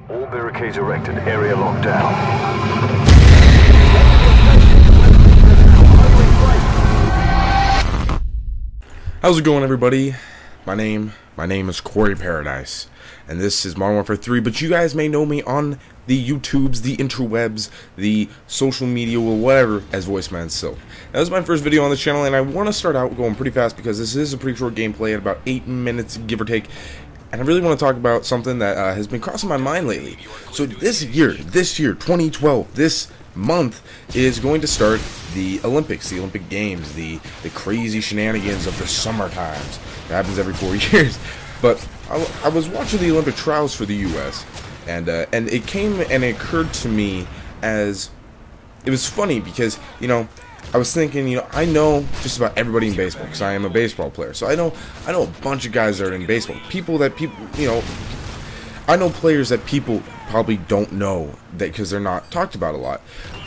All barricades erected, area locked down. How's it going, everybody? My name is Corey Paradise, and this is Modern Warfare 3, but you guys may know me on the YouTubes, the interwebs, the social media, or whatever, as VoiceManSilk. That was my first video on the channel, and I want to start out going pretty fast because this is a pretty short gameplay at about 8 minutes, give or take. And I really want to talk about something that has been crossing my mind lately. So this year, 2012, this month is going to start the Olympics, the Olympic Games, the crazy shenanigans of the summer times. It happens every 4 years. But I was watching the Olympic trials for the U.S. and it came and it occurred to me as it was funny because, you know, I was thinking, you know, I know just about everybody in baseball because I am a baseball player. So I know a bunch of guys that are in baseball. I know players that people probably don't know that because they're not talked about a lot.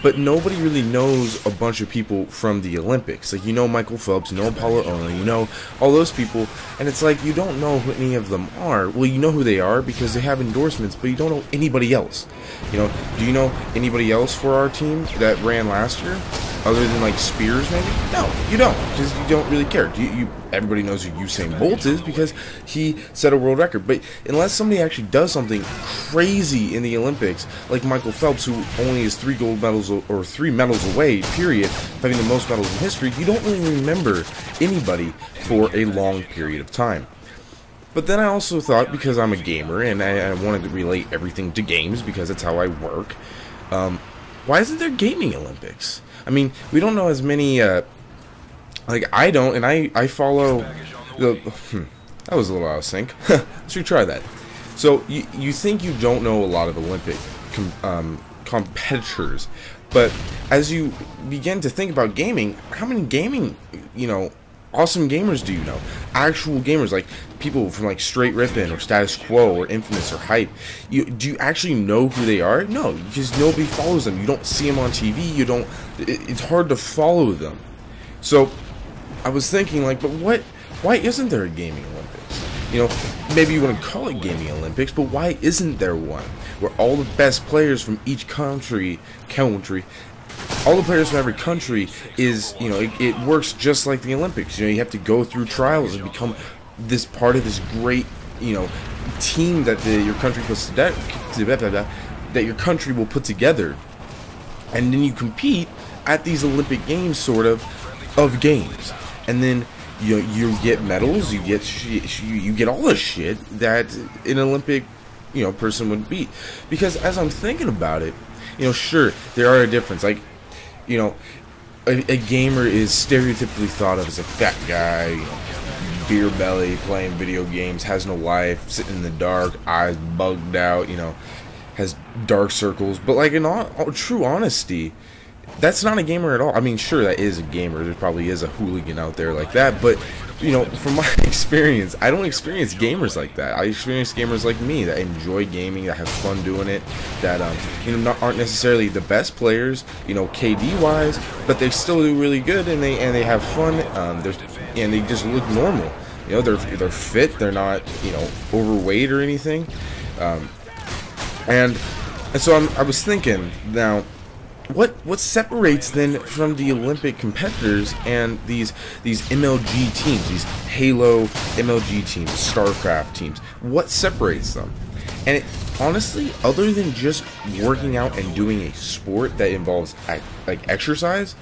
But nobody really knows a bunch of people from the Olympics. Like, you know Michael Phelps, you know Apollo Ono, you know all those people. And it's like you don't know who any of them are. Well, you know who they are because they have endorsements, but you don't know anybody else. You know, do you know anybody else for our team that ran last year? Other than like Spears, maybe? No, you don't, because you don't really care. Everybody knows who Usain Bolt is because he set a world record. But unless somebody actually does something crazy in the Olympics, like Michael Phelps, who only is 3 gold medals or 3 medals away, period, having the most medals in history, you don't really remember anybody for a long period of time. But then I also thought, because I'm a gamer and I wanted to relate everything to games because that's how I work, why isn't there gaming Olympics? I mean, we don't know as many, like, I don't, and I follow, that was a little out of sync. Let's retry that. So, you think you don't know a lot of Olympic competitors, but as you begin to think about gaming, how many gaming, you know, awesome gamers do you know? Actual gamers, like people from like Straight Rippin' or Status Quo or Infamous or Hype. Do you actually know who they are? No, because nobody follows them. You don't see them on TV. You don't. It's hard to follow them. So I was thinking, like, but why isn't there a gaming Olympics? You know, maybe you want to call it gaming Olympics, but why isn't there one where all the best players from each country, all the players from every country is, you know, it works just like the Olympics. You know, you have to go through trials and become this part of this great, you know, team that your country puts that your country will put together, and then you compete at these Olympic Games, sort of games, and then you get medals, you get all the shit that an Olympic, you know, person would beat. Because as I'm thinking about it, you know, sure, there are a difference. Like, you know, a gamer is stereotypically thought of as a fat guy, you know, beer belly, playing video games, has no life, sitting in the dark, eyes bugged out, you know, has dark circles. But like, in all true honesty, that's not a gamer at all. I mean, sure, that is a gamer. There probably is a hooligan out there like that, but, you know, from my experience, I don't experience gamers like that. I experience gamers like me that enjoy gaming, that have fun doing it, that you know, aren't necessarily the best players, you know, KD wise, but they still do really good, and they have fun. And they just look normal. You know, they're fit. They're not, you know, overweight or anything. And so I was thinking now, what separates then from the Olympic competitors and these MLG teams, these Halo MLG teams, StarCraft teams? What separates them? And honestly, other than just working out and doing a sport that involves like exercise,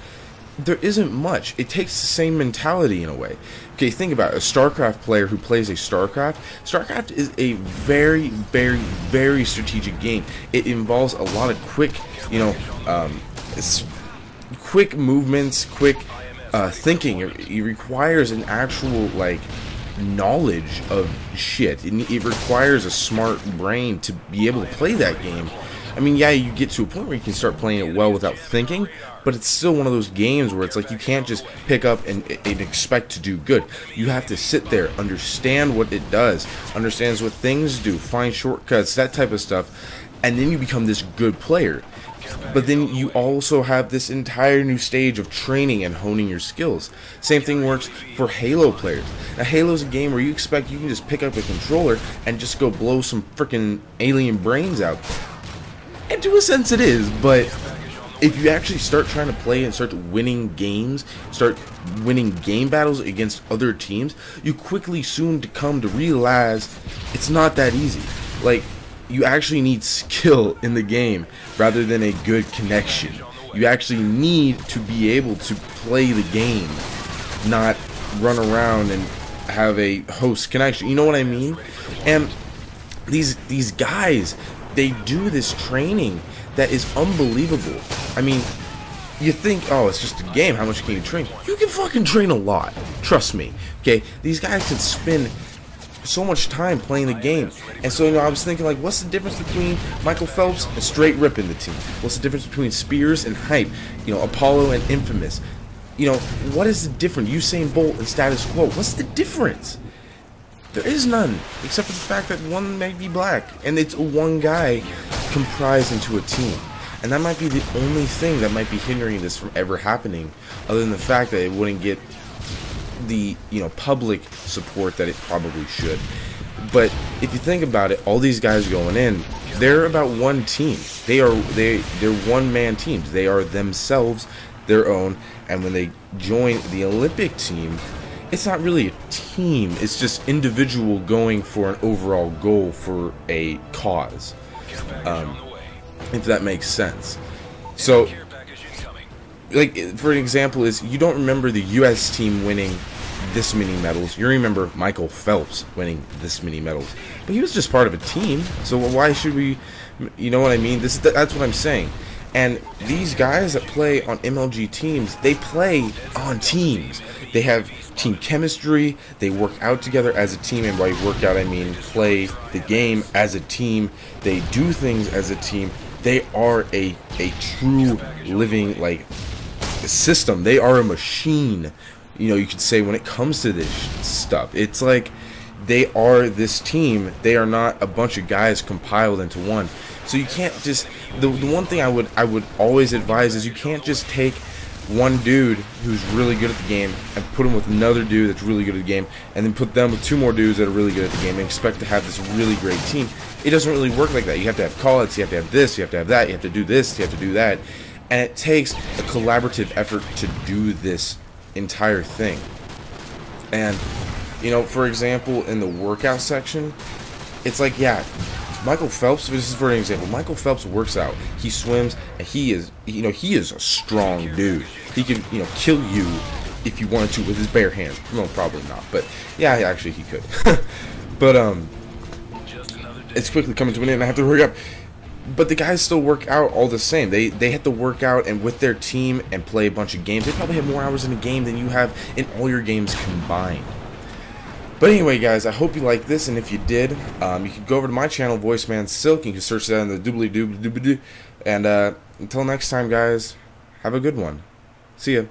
there isn't much. It takes the same mentality in a way. Okay, think about it. A StarCraft player who plays a StarCraft. StarCraft is a very, very, very strategic game. It involves a lot of quick, you know, quick movements, quick thinking. It requires an actual, like, knowledge of shit. It requires a smart brain to be able to play that game. I mean, yeah, you get to a point where you can start playing it well without thinking, but it's still one of those games where it's like you can't just pick up and expect to do good. You have to sit there, understand what it does, understands what things do, find shortcuts, that type of stuff, and then you become this good player. But then you also have this entire new stage of training and honing your skills. Same thing works for Halo players. Now, Halo's a game where you expect you can just pick up a controller and just go blow some freaking alien brains out. And to a sense it is, but if you actually start trying to play and start winning games, start winning game battles against other teams, you quickly soon to come to realize it's not that easy. Like, you actually need skill in the game rather than a good connection. You actually need to be able to play the game, not run around and have a host connection. You know what I mean? And these guys, they do this training that is unbelievable. I mean, you think, oh, it's just a game, how much can you train? You can fucking train a lot, trust me. Okay, these guys can spend so much time playing the game. And so, you know, I was thinking, like, what's the difference between Michael Phelps and straight ripping the team? What's the difference between Spears and Hype? You know, Apollo and Infamous? You know, what is the difference? Usain Bolt and Status Quo? What's the difference? There is none, except for the fact that one may be black, and it's one guy comprised into a team. And that might be the only thing that might be hindering this from ever happening, other than the fact that it wouldn't get the, you know, public support that it probably should. But if you think about it, all these guys going in, they're about one team. They're one-man teams. They are themselves, their own. And when they join the Olympic team, it's not really a team. It's just individual going for an overall goal for a cause. If that makes sense. So, like, for an example, is you don't remember the U.S. team winning this many medals. You remember Michael Phelps winning this many medals, but he was just part of a team. So why should we? You know what I mean? That's what I'm saying. And these guys that play on MLG teams, they play on teams. They have team chemistry. They work out together as a team, and by work out I mean play the game as a team. They do things as a team. They are a true living, like, system. They are a machine, you know, you could say, when it comes to this stuff. It's like they are this team. They are not a bunch of guys compiled into one. So you can't just, the one thing I would always advise is you can't just take one dude who's really good at the game and put him with another dude that's really good at the game, and then put them with two more dudes that are really good at the game and expect to have this really great team. It doesn't really work like that. You have to have call-outs, you have to have this, you have to have that, you have to do this, you have to do that. And it takes a collaborative effort to do this entire thing. And, you know, for example, in the workout section, it's like, yeah, Michael Phelps, this is for an example, Michael Phelps works out, he swims, and he is, you know, he is a strong dude. He can, you know, kill you if he wanted to with his bare hands. No, probably not, but yeah, actually he could. But it's quickly coming to an end. I have to hurry up. But the guys still work out all the same. They have to work out and with their team and play a bunch of games. They probably have more hours in a game than you have in all your games combined. But anyway, guys, I hope you liked this, and if you did, you can go over to my channel, VoiceManSilk. You can search that in the doobly-doo. And until next time, guys, have a good one. See ya.